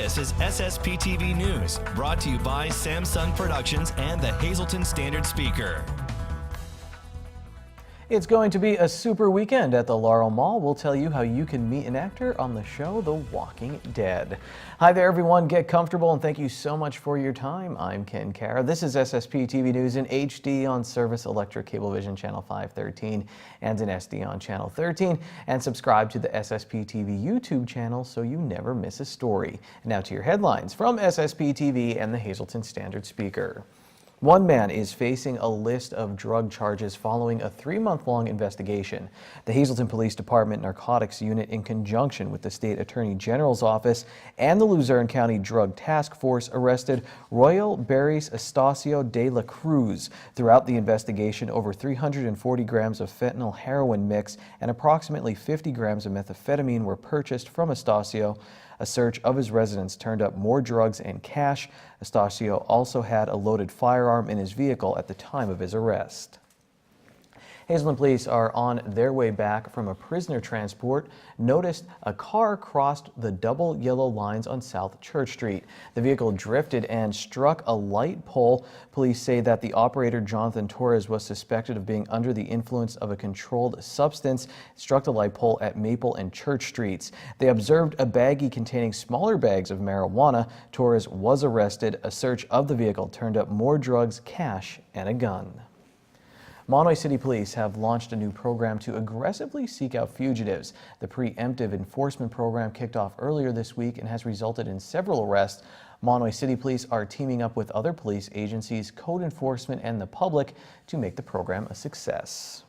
This is SSPTV News, brought to you by Samsung Productions and the Hazleton Standard Speaker. It's going to be a super weekend at the Laurel Mall. We'll tell you how you can meet an actor on the show The Walking Dead. Hi there, everyone. Get comfortable and thank you so much for your time. I'm Ken Kara. This is SSPTV News in HD on Service Electric Cablevision Channel 513 and in SD on Channel 13. And subscribe to the SSPTV YouTube channel so you never miss a story. Now to your headlines from SSPTV and the Hazleton Standard Speaker. One man is facing a list of drug charges following a 3-month-long investigation. The Hazleton Police Department Narcotics Unit, in conjunction with the State Attorney General's Office and the Luzerne County Drug Task Force, arrested Royal Barris Estacio de la Cruz. Throughout the investigation, over 340 grams of fentanyl heroin mix and approximately 50 grams of methamphetamine were purchased from Estacio. A search of his residence turned up more drugs and cash. Estacio also had a loaded firearm in his vehicle at the time of his arrest. Hazleton police are on their way back from a prisoner transport. Noticed a car crossed the double yellow lines on South Church Street. The vehicle drifted and struck a light pole. Police say that the operator, Jonathan Torres, was suspected of being under the influence of a controlled substance. It struck the light pole at Maple and Church Streets. They observed a baggie containing smaller bags of marijuana. Torres was arrested. A search of the vehicle turned up more drugs, cash, and a gun. Monterey City Police have launched a new program to aggressively seek out fugitives. The preemptive enforcement program kicked off earlier this week and has resulted in several arrests. Monterey City Police are teaming up with other police agencies, code enforcement, and the public to make the program a success.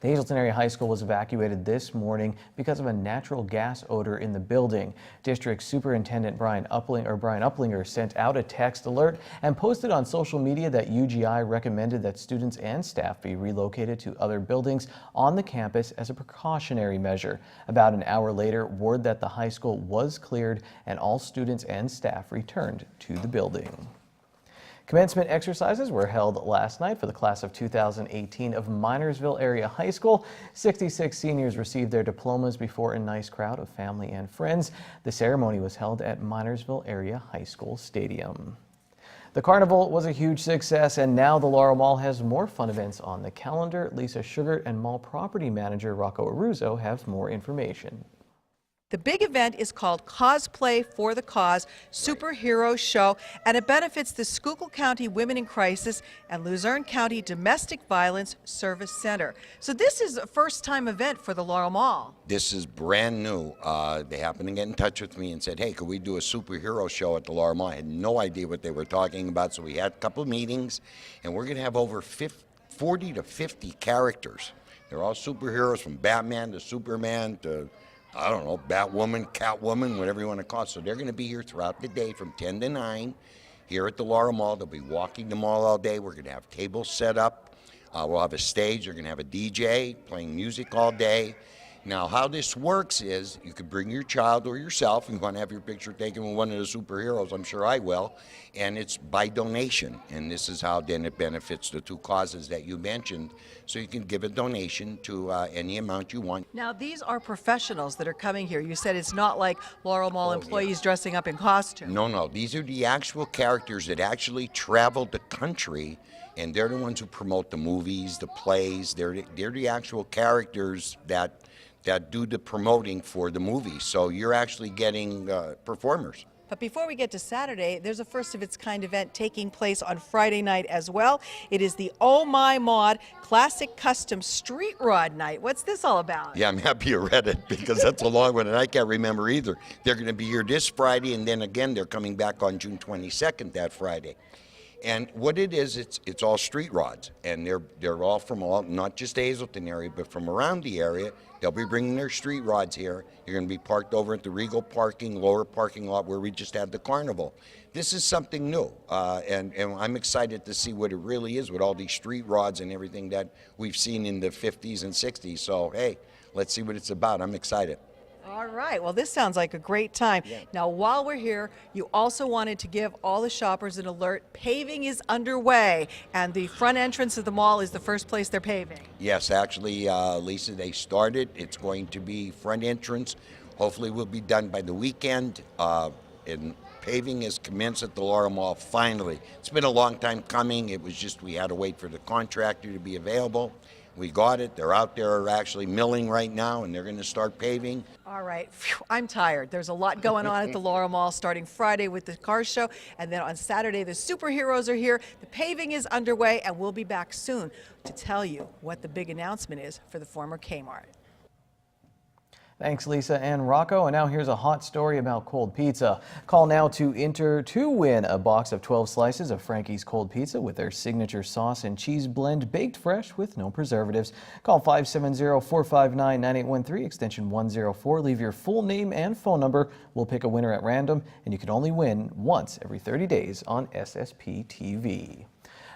The Hazleton Area High School was evacuated this morning because of a natural gas odor in the building. District Superintendent Brian Uplinger sent out a text alert and posted on social media that UGI recommended that students and staff be relocated to other buildings on the campus as a precautionary measure. About an hour later, word that the high school was cleared and all students and staff returned to the building. Commencement exercises were held last night for the class of 2018 of Minersville Area High School. 66 seniors received their diplomas before a nice crowd of family and friends. The ceremony was held at Minersville Area High School Stadium. The carnival was a huge success, and now the Laurel Mall has more fun events on the calendar. Lisa Sugart and mall property manager Rocco Aruzo have more information. The big event is called Cosplay for the Cause Superhero Show, and it benefits the Schuylkill County Women in Crisis and Luzerne County Domestic Violence Service Center. So this is a first-time event for the Laurel Mall. This is brand new. They happened to get in touch with me and said, hey, could we do a superhero show at the Laurel Mall? I had no idea what they were talking about, so we had a couple of meetings, and we're going to have over 40 to 50 characters. They're all superheroes, from Batman to Superman to, I don't know, Batwoman, Catwoman, whatever you want to call it. So they're going to be here throughout the day from 10 to 9 here at the Laurel Mall. They'll be walking the mall all day. We're going to have tables set up. We'll have a stage. They're going to have a DJ playing music all day. Now, how this works is you could bring your child or yourself, and you want to have your picture taken with one of the superheroes. I'm sure I will. And it's by donation. And this is how then it benefits the two causes that you mentioned. So you can give a donation to any amount you want. Now, these are professionals that are coming here. You said it's not like Laurel Mall employees dressing up in costume. No. These are the actual characters that actually travel the country, and they're the ones who promote the movies, the plays. They're the actual characters that do the promoting for the movie. So you're actually getting performers. But before we get to Saturday, there's a first-of-its-kind event taking place on Friday night as well. It is the Oh My Mod Classic Custom Street Rod Night. What's this all about? Yeah, I'm happy you read it because that's a long one and I can't remember either. They're going to be here this Friday, and then again they're coming back on June 22nd that Friday. And what it is, it's all street rods, and they're all from not just the Hazleton area, but from around the area. They'll be bringing their street rods here. You're going to be parked over at the Regal lower parking lot where we just had the carnival. This is something new, and I'm excited to see what it really is with all these street rods and everything that we've seen in the 50s and 60s. So, hey, let's see what it's about. I'm excited. All right. Well, this sounds like a great time. Yeah. Now, while we're here, you also wanted to give all the shoppers an alert. Paving is underway, and the front entrance of the mall is the first place they're paving. Yes, actually, Lisa, they started. It's going to be front entrance. Hopefully, will be done by the weekend. and paving has commenced at the Laurel Mall finally. It's been a long time coming. It was just we had to wait for the contractor to be available. We got it. They're out there actually milling right now, and they're going to start paving. All right. Phew, I'm tired. There's a lot going on at the Laurel Mall starting Friday with the car show, and then on Saturday the superheroes are here. The paving is underway, and we'll be back soon to tell you what the big announcement is for the former Kmart. Thanks, Lisa and Rocco. And now here's a hot story about cold pizza. Call now to enter to win a box of 12 slices of Frankie's Cold Pizza with their signature sauce and cheese blend, baked fresh with no preservatives. Call 570-459-9813, extension 104. Leave your full name and phone number. We'll pick a winner at random, and you can only win once every 30 days on SSPTV.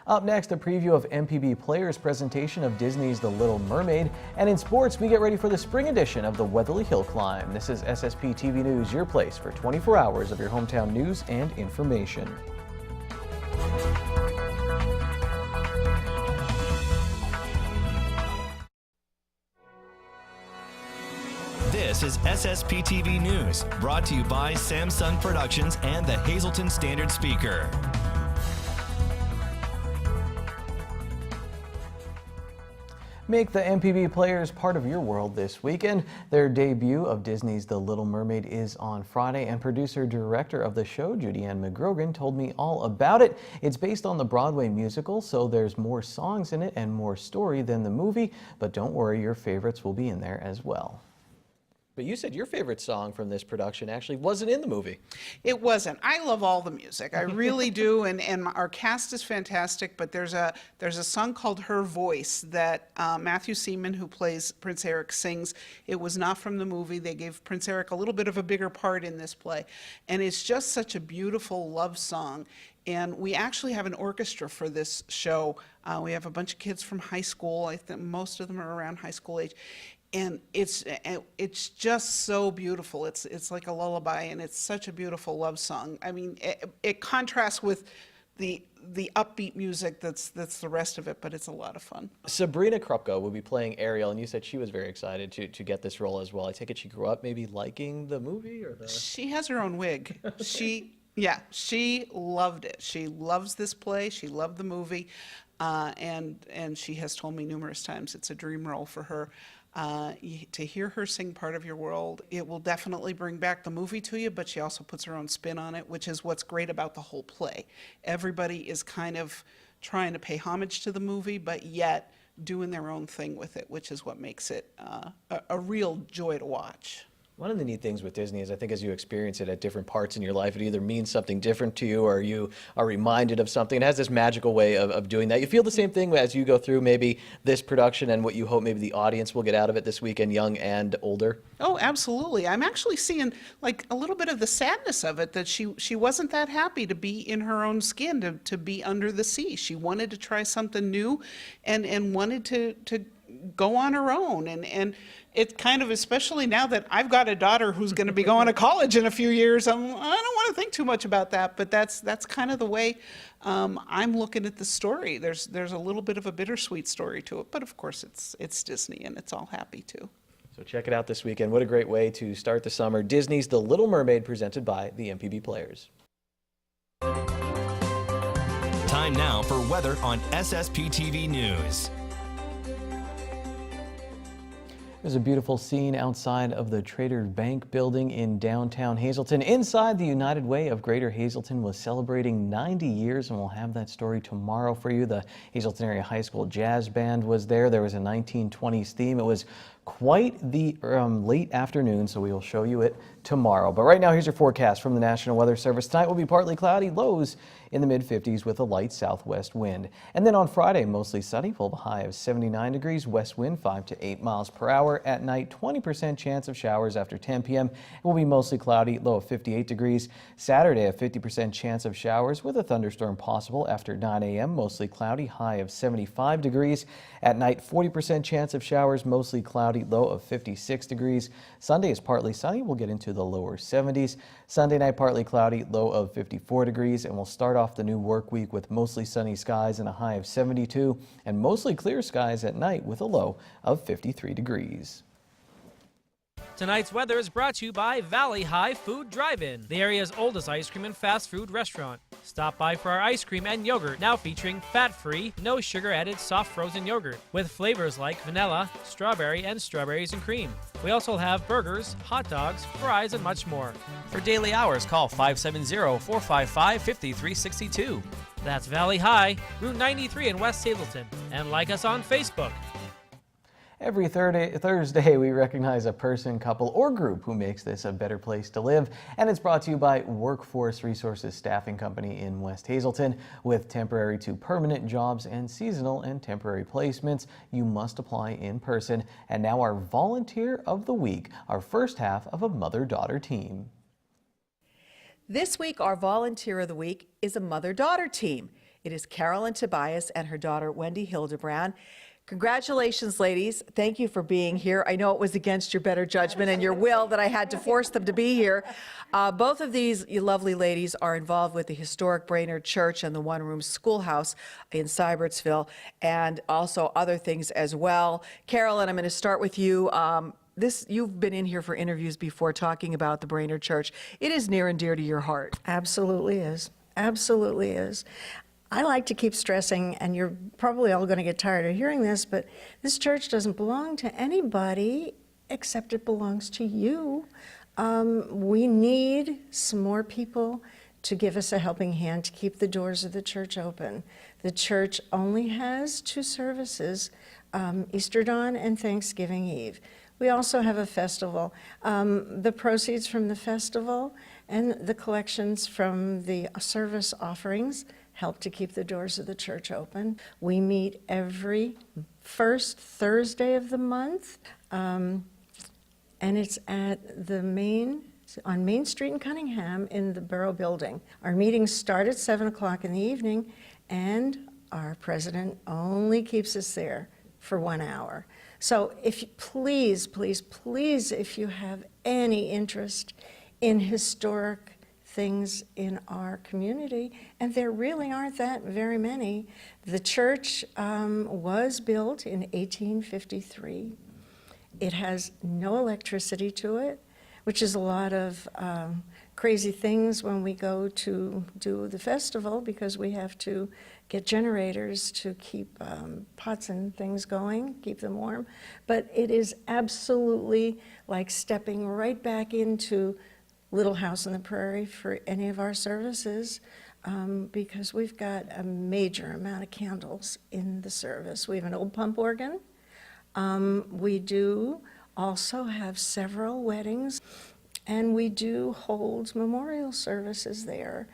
Up next, a preview of MPB Players' presentation of Disney's The Little Mermaid. And in sports, we get ready for the spring edition of the Weatherly Hill Climb. This is SSPTV News, your place for 24 hours of your hometown news and information. This is SSPTV News, brought to you by Samsung Productions and the Hazleton Standard Speaker. Make the MPB Players part of your world this weekend. Their debut of Disney's The Little Mermaid is on Friday, and producer-director of the show, Judy Ann McGrogan, told me all about it. It's based on the Broadway musical, so there's more songs in it and more story than the movie, but don't worry, your favorites will be in there as well. But you said your favorite song from this production actually wasn't in the movie. It wasn't. I love all the music. I really do, and our cast is fantastic, but there's a song called Her Voice that Matthew Seaman, who plays Prince Eric, sings. It was not from the movie. They gave Prince Eric a little bit of a bigger part in this play, and it's just such a beautiful love song. And we actually have an orchestra for this show. We have a bunch of kids from high school. I think most of them are around high school age. And it's just so beautiful. It's like a lullaby, and it's such a beautiful love song. I mean, it contrasts with the upbeat music that's the rest of it, but it's a lot of fun. Sabrina Krupka will be playing Ariel, and you said she was very excited to get this role as well. I take it she grew up maybe liking the movie, or the... She has her own wig. She loved it. She loves this play. She loved the movie, and she has told me numerous times it's a dream role for her. To hear her sing Part of Your World, it will definitely bring back the movie to you, but she also puts her own spin on it, which is what's great about the whole play. Everybody is kind of trying to pay homage to the movie, but yet doing their own thing with it, which is what makes it a real joy to watch. One of the neat things with Disney is I think as you experience it at different parts in your life, it either means something different to you or you are reminded of something. It has this magical way of doing that. You feel the same thing as you go through maybe this production and what you hope maybe the audience will get out of it this weekend, young and older? Oh, absolutely. I'm actually seeing like a little bit of the sadness of it, that she wasn't that happy to be in her own skin, to be under the sea. She wanted to try something new and wanted to go on her own. And it's kind of, especially now that I've got a daughter who's going to be going to college in a few years, I don't want to think too much about that, but that's kind of the way I'm looking at the story. There's a little bit of a bittersweet story to it, but of course it's Disney and it's all happy too. So check it out this weekend. What a great way to start the summer. Disney's The Little Mermaid, presented by the MPB Players. Time now for weather on SSPTV News. There's a beautiful scene outside of the Trader Bank building in downtown Hazleton. Inside, the United Way of Greater Hazleton was celebrating 90 years, and we'll have that story tomorrow for you. The Hazleton Area High School Jazz Band was there. There was a 1920s theme. It was quite the late afternoon, so we will show you it tomorrow. But right now, here's your forecast from the National Weather Service. Tonight will be partly cloudy, lows in the mid-50s with a light southwest wind. And then on Friday, mostly sunny. We'll have a high of 79 degrees, west wind 5 to 8 miles per hour. At night, 20% chance of showers after 10 p.m. It will be mostly cloudy, low of 58 degrees. Saturday, a 50% chance of showers with a thunderstorm possible after 9 a.m. Mostly cloudy, high of 75 degrees. At night, 40% chance of showers, mostly cloudy, low of 56 degrees. Sunday is partly sunny. We'll get into the lower 70s. Sunday night, partly cloudy, low of 54 degrees. And we'll start off the new work week with mostly sunny skies and a high of 72, and mostly clear skies at night with a low of 53 degrees. Tonight's weather is brought to you by Valley High Food Drive-In, the area's oldest ice cream and fast food restaurant. Stop by for our ice cream and yogurt, now featuring fat-free, no sugar-added soft frozen yogurt with flavors like vanilla, strawberry, and strawberries and cream. We also have burgers, hot dogs, fries, and much more. For daily hours, call 570-455-5362. That's Valley High, Route 93 in West Hazleton, and like us on Facebook. Every Thursday, we recognize a person, couple, or group who makes this a better place to live. And it's brought to you by Workforce Resources Staffing Company in West Hazleton. With temporary to permanent jobs and seasonal and temporary placements, you must apply in person. And now our Volunteer of the Week, our first half of a mother-daughter team. This week, our Volunteer of the Week is a mother-daughter team. It is Carolyn Tobias and her daughter, Wendy Hildebrand. Congratulations, ladies. Thank you for being here. I know it was against your better judgment and your will that I had to force them to be here. Both of these lovely ladies are involved with the historic Brainerd Church and the one-room schoolhouse in Sybertsville, and also other things as well. Carolyn, I'm going to start with you. You've been in here for interviews before talking about the Brainerd Church. It is near and dear to your heart. Absolutely is. Absolutely is. I like to keep stressing, and you're probably all going to get tired of hearing this, but this church doesn't belong to anybody except it belongs to you. We need some more people to give us a helping hand to keep the doors of the church open. The church only has 2 services, Easter Dawn and Thanksgiving Eve. We also have a festival. The proceeds from the festival and the collections from the service offerings help to keep the doors of the church open. We meet every first Thursday of the month, and it's at on Main Street in Cunningham in the Borough Building. Our meetings start at 7 o'clock in the evening, and our president only keeps us there for 1 hour. So if you, please, if you have any interest in historic things in our community, and there really aren't that very many. The church was built in 1853. It has no electricity to it, which is a lot of crazy things when we go to do the festival, because we have to get generators to keep pots and things going, keep them warm. But it is absolutely like stepping right back into Little House on the Prairie for any of our services, because we've got a major amount of candles in the service. We have an old pump organ. We do also have several weddings, and we do hold memorial services there.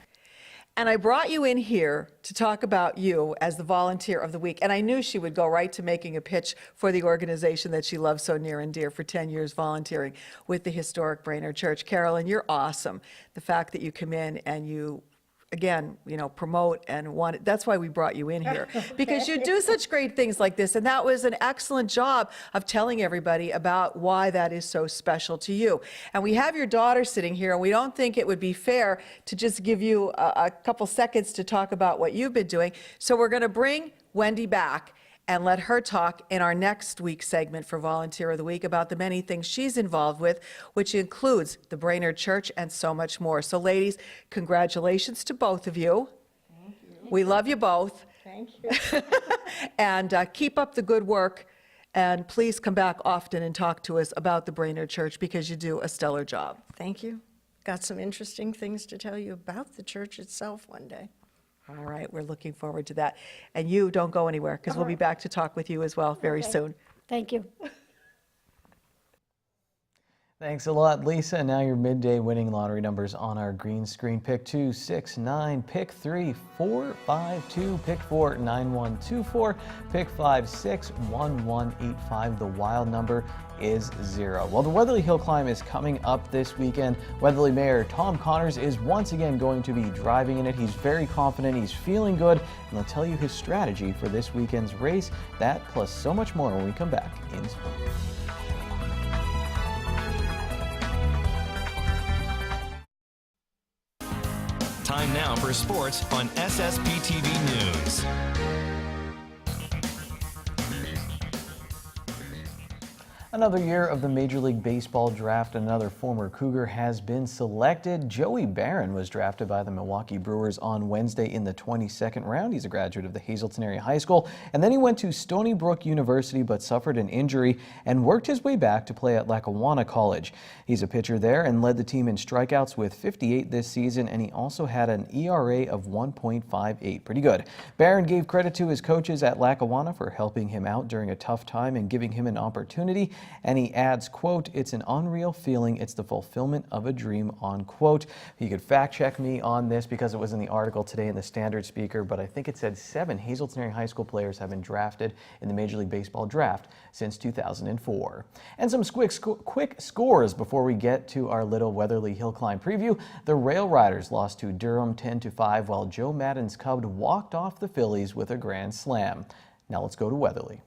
And I brought you in here to talk about you as the Volunteer of the Week. And I knew she would go right to making a pitch for the organization that she loves so near and dear for 10 years volunteering with the historic Brainerd Church. Carolyn, you're awesome. The fact that you come in and you, again, promote and want it. That's why we brought you in here, because you do such great things like this. And that was an excellent job of telling everybody about why that is so special to you. And we have your daughter sitting here, and we don't think it would be fair to just give you a couple seconds to talk about what you've been doing. So we're going to bring Wendy back and let her talk in our next week's segment for Volunteer of the Week about the many things she's involved with, which includes the Brainerd Church and so much more. So ladies, congratulations to both of you. Thank you. We love you both. Thank you. And keep up the good work, and please come back often and talk to us about the Brainerd Church, because you do a stellar job. Thank you. Got some interesting things to tell you about the church itself one day. All right, we're looking forward to that. And you don't go anywhere, because we'll be back to talk with you as well very soon. Thank you. Thanks a lot, Lisa. And now your midday winning lottery numbers on our green screen. Pick 2, 6, 9, pick 3, 4, 5, 2, pick 4, 9, 1, 2, 4, pick 5, 6, 1, 1, 8, 5. The wild number is 0. Well, the Weatherly Hill Climb is coming up this weekend. Weatherly Mayor Tom Connors is once again going to be driving in it. He's very confident, he's feeling good, and he'll tell you his strategy for this weekend's race. That plus so much more when we come back in spring. Time now for sports on SSPTV News. Another year of the Major League Baseball draft, another former Cougar has been selected. Joey Barron was drafted by the Milwaukee Brewers on Wednesday in the 22nd round. He's a graduate of the Hazleton area high school, and then he went to Stony Brook University but suffered an injury and worked his way back to play at Lackawanna College. He's a pitcher there and led the team in strikeouts with 58 this season, and he also had an ERA of 1.58. Pretty good. Barron gave credit to his coaches at Lackawanna for helping him out during a tough time and giving him an opportunity. And he adds, quote, "It's an unreal feeling. It's the fulfillment of a dream," unquote. You could fact check me on this because it was in the article today in the Standard Speaker, but I think it said 7 Hazleton area high school players have been drafted in the Major League Baseball draft since 2004. And some quick scores before we get to our little Weatherly Hill Climb preview. The Rail Riders lost to Durham 10-5, while Joe Madden's Cubs walked off the Phillies with a grand slam. Now let's go to Weatherly.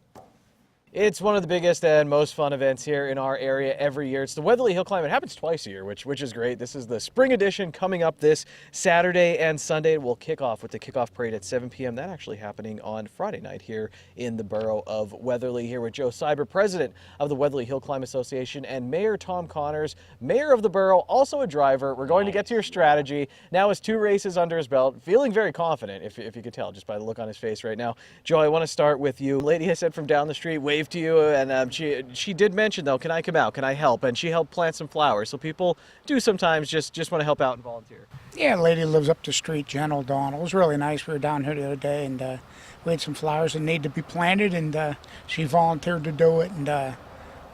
It's one of the biggest and most fun events here in our area every year. It's the Weatherly Hill Climb. It happens twice a year, which is great. This is the spring edition coming up this Saturday and Sunday. We'll kick off with the kickoff parade at 7 p.m. That actually happening on Friday night here in the borough of Weatherly. Here with Joe Cyber, president of the Weatherly Hill Climb Association, and Mayor Tom Connors, mayor of the borough, also a driver. We're going to get to your strategy. Now has 2 races under his belt, feeling very confident, if you could tell just by the look on his face right now. Joe, I want to start with you. Lady I said from down the street waved to you, and she did mention, though, can I come out? Can I help? And she helped plant some flowers. So people do sometimes just want to help out and volunteer. Yeah, a lady lives up the street, Jen O'Donnell. It was really nice. We were down here the other day, and we had some flowers that need to be planted, and she volunteered to do it, and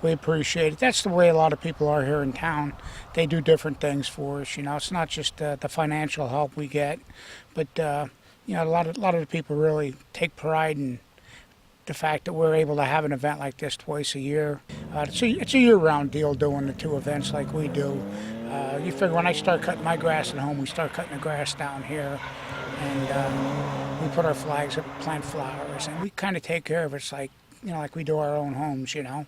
we appreciate it. That's the way a lot of people are here in town. They do different things for us. You know, it's not just the financial help we get, but you know, a lot of the people really take pride in the fact that we're able to have an event like this twice a year. It's a year-round deal doing the 2 events like we do. You figure when I start cutting my grass at home, we start cutting the grass down here, and we put our flags up, plant flowers, and we kind of take care of it. It's like, you know, like we do our own homes, you know.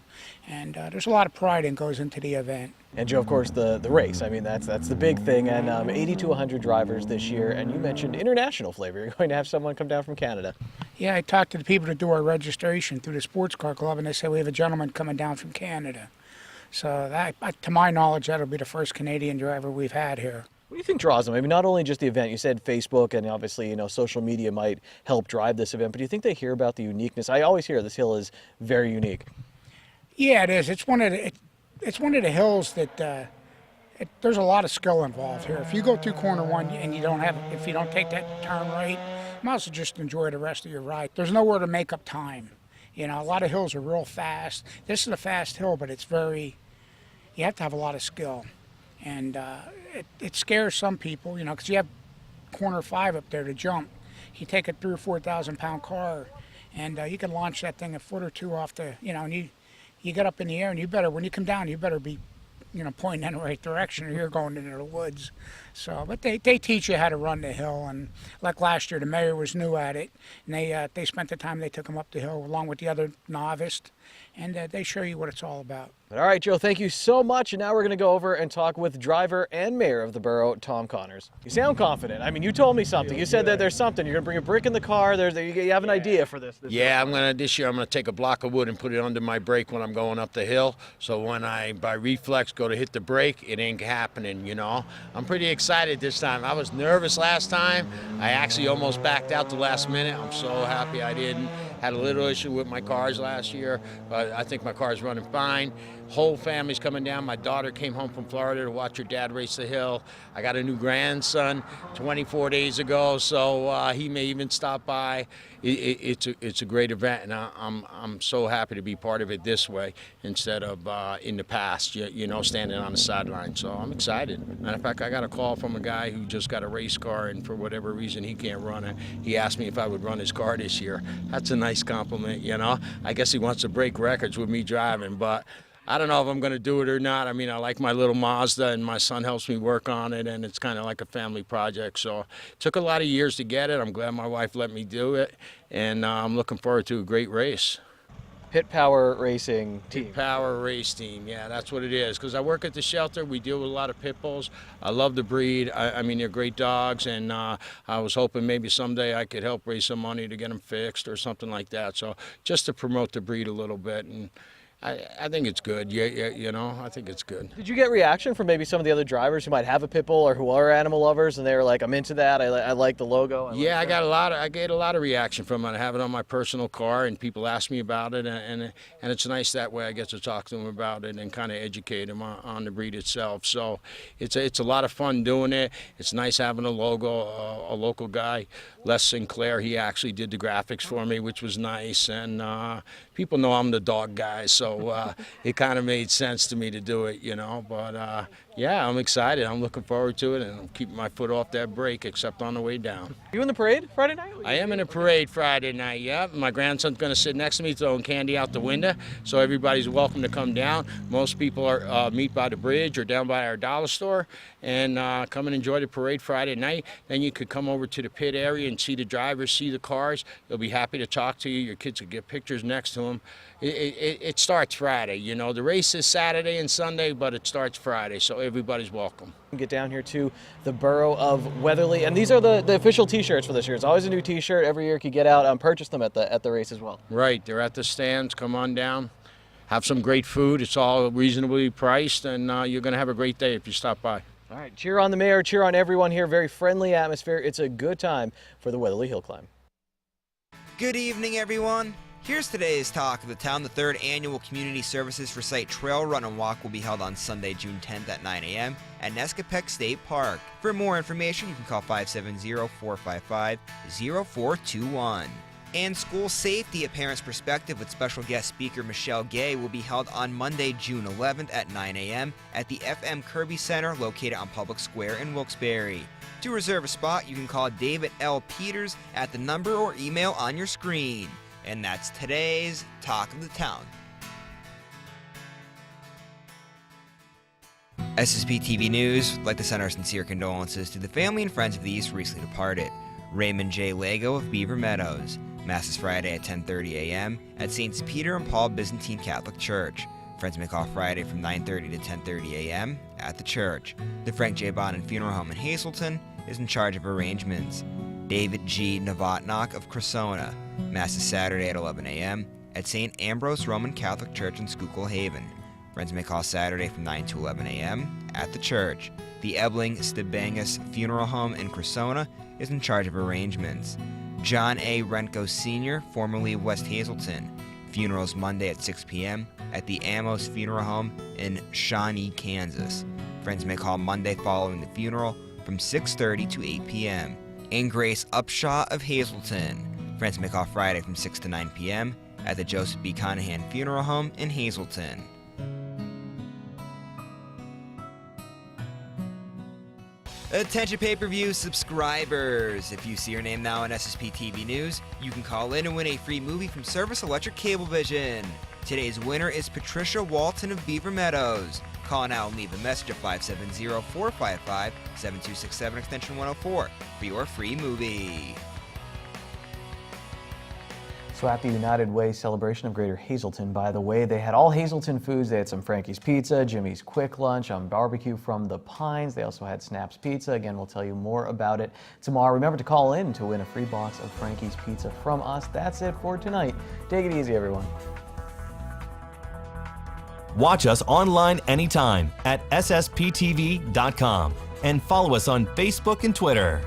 And there's a lot of pride that goes into the event. And Joe, of course, the race. I mean, that's the big thing. And 80 to 100 drivers this year. And you mentioned international flavor. You're going to have someone come down from Canada. Yeah, I talked to the people that do our registration through the sports car club, and they say we have a gentleman coming down from Canada. So that, to my knowledge, that'll be the first Canadian driver we've had here. What do you think draws them? I mean, not only just the event. You said Facebook, and obviously, you know, social media might help drive this event. But do you think they hear about the uniqueness? I always hear this hill is very unique. Yeah, it is. It's one of the hills that there's a lot of skill involved here. If you go through corner 1 and if you don't take that turn right, you might as well just enjoy the rest of your ride. There's nowhere to make up time. You know, a lot of hills are real fast. This is a fast hill, but you have to have a lot of skill. And it scares some people, you know, because you have corner 5 up there to jump. You take a 3,000 or 4,000 pound car, and you can launch that thing a foot or 2 off the, you know, and you get up in the air, and when you come down, you better be, you know, pointing in the right direction, or you're going into the woods. So, but they teach you how to run the hill, and like last year, the mayor was new at it, and they spent the time, they took him up the hill along with the other novice, and they show you what it's all about. All right, Joe, thank you so much. And now we're going to go over and talk with driver and mayor of the borough, Tom Connors. You sound confident. I mean, you told me something. You said that there's something. You're going to bring a brick in the car. You have an idea for this. Yeah, this year I'm going to take a block of wood and put it under my brake when I'm going up the hill. So when I, by reflex, go to hit the brake, it ain't happening, you know. I'm pretty excited this time. I was nervous last time. I actually almost backed out the last minute. I'm so happy I didn't. Had a little issue with my cars last year, but I think my car's running fine. Whole family's coming down. My daughter came home from Florida to watch her dad race the hill. I got a new grandson 24 days ago, so he may even stop by. It's a great event, and I'm so happy to be part of it this way instead of in the past, you know, standing on the sideline. So I'm excited. Matter of fact, I got a call from a guy who just got a race car, and for whatever reason he can't run it. He asked me if I would run his car this year. That's a nice compliment, you know. I guess he wants to break records with me driving, but I don't know if I'm going to do it or not. I mean, I like my little Mazda, and my son helps me work on it, and it's kind of like a family project. So it took a lot of years to get it. I'm glad my wife let me do it, and I'm looking forward to a great race. Pit Power Racing Team. Pit Power Race Team, yeah, that's what it is. Because I work at the shelter, we deal with a lot of pit bulls. I love the breed. I mean, they're great dogs, and I was hoping maybe someday I could help raise some money to get them fixed or something like that. So just to promote the breed a little bit. And I think it's good. Yeah, you know, I think it's good. Did you get reaction from maybe some of the other drivers who might have a pit bull or who are animal lovers, and they were like, "I'm into that. I like the logo." I get a lot of reaction from it. I have it on my personal car, and people ask me about it, and it's nice that way. I get to talk to them about it and kind of educate them on the breed itself. So it's a lot of fun doing it. It's nice having a logo. A local guy, Les Sinclair, he actually did the graphics for me, which was nice, and people know I'm the dog guy, so it kind of made sense to me to do it, you know. But yeah, I'm excited. I'm looking forward to it, and I'm keeping my foot off that brake, except on the way down. You in the parade Friday night? I am in a parade Friday night, yeah. My grandson's going to sit next to me throwing candy out the window, so everybody's welcome to come down. Most people are meet by the bridge or down by our dollar store, and come and enjoy the parade Friday night. Then you could come over to the pit area and see the drivers, see the cars. They'll be happy to talk to you. Your kids will get pictures next to them. It starts Friday, you know. The race is Saturday and Sunday, but it starts Friday, so everybody's welcome. Get down here to the borough of Weatherly, and these are the official T-shirts for this year. It's always a new T-shirt every year. You can get out and purchase them at the race as well. Right, they're at the stands. Come on down, have some great food. It's all reasonably priced, and you're going to have a great day if you stop by. All right, cheer on the mayor, cheer on everyone here. Very friendly atmosphere. It's a good time for the Weatherly Hill Climb. Good evening, everyone. Here's today's talk of the town. The third annual Community Services for Site Trail Run and Walk will be held on Sunday, June 10th at 9 a.m. at Nescapec State Park. For more information, you can call 570-455-0421. And school safety, a parent's perspective with special guest speaker Michelle Gay, will be held on Monday, June 11th at 9 a.m. at the FM Kirby Center located on Public Square in Wilkes-Barre. To reserve a spot, you can call David L. Peters at the number or email on your screen. And that's today's Talk of the Town. SSPTV News would like to send our sincere condolences to the family and friends of these recently departed. Raymond J. Lago of Beaver Meadows. Mass is Friday at 10:30 a.m. at St. Peter and Paul Byzantine Catholic Church. Friends may call Friday from 9:30 to 10:30 a.m. at the church. The Frank J. Bonin Funeral Home in Hazleton is in charge of arrangements. David G. Novotnak of Cressona. Mass is Saturday at 11 a.m. at St. Ambrose Roman Catholic Church in Schuylkill Haven. Friends may call Saturday from 9 to 11 a.m. at the church. The Ebling Stebangus Funeral Home in Cressona is in charge of arrangements. John A. Renko Sr., formerly of West Hazleton. Funerals Monday at 6 p.m. at the Amos Funeral Home in Shawnee, Kansas. Friends may call Monday following the funeral from 6:30 to 8 p.m. And Grace Upshaw of Hazleton. Friends may call Friday from 6 to 9 p.m. at the Joseph B. Conahan Funeral Home in Hazleton. Attention pay-per-view subscribers! If you see your name now on SSPTV News, you can call in and win a free movie from Service Electric Cablevision. Today's winner is Patricia Walton of Beaver Meadows. Call now and leave a message at 570-455-7267 extension 104 for your free movie. So at the United Way celebration of Greater Hazleton, by the way, they had all Hazleton foods. They had some Frankie's Pizza, Jimmy's Quick Lunch, barbecue from the Pines. They also had Snaps Pizza. Again, we'll tell you more about it tomorrow. Remember to call in to win a free box of Frankie's Pizza from us. That's it for tonight. Take it easy, everyone. Watch us online anytime at ssptv.com and follow us on Facebook and Twitter.